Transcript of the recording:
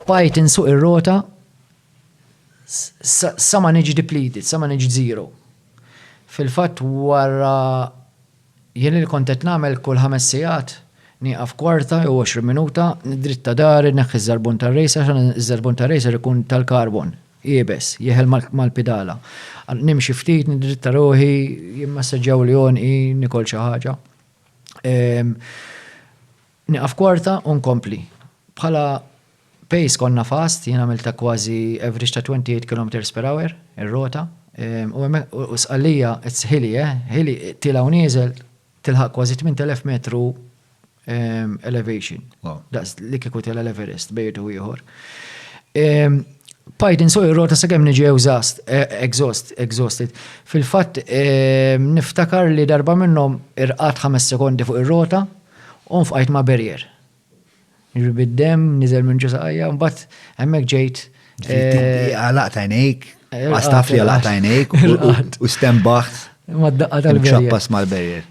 bajt insuq ir-rota sa ma niġi depleted, sa ma niġi zero. Fil-fatt wara jien li kont qed nagħmel kull 5 sigħat nieqaf kwarta jew 20 minuta dritta dar neħħi ż-żarbun tar-racer għax iż-żarbun tar-racer ikun tal-karbon. Jiebes, jieħel mal-pidala. Nimxi ftit, nidritta ruħi, jimmassaġġaw li jonqi, nikol xi ħaġa. Nieqaf kwarta u nkompli. Bħala pace konna fast, jien għamilta kważi average ta' 28 km/h ir-rota. U sqallija it's hilly, hilly tilha u nieżel tilħaq kważi 8000 metru elevation. Daqs li kieku tilha l-Everest bejtu ieħor. Bajt insuq ir-rota sakemm niġi exhausted. Fil-fatt niftakar li darba minnhom irqat 5 sekondi fuq ir-rota u nfqajt ma' barrier. Bid-dem, niżel minn ġusaqajja, mbagħad hemmhekk ġejt. Għalaqt għajnejk, għastaf li għalaqt għajnejk u stembaħt. Ma d-daqqa tal-barrier. Ċappas mal-barrier.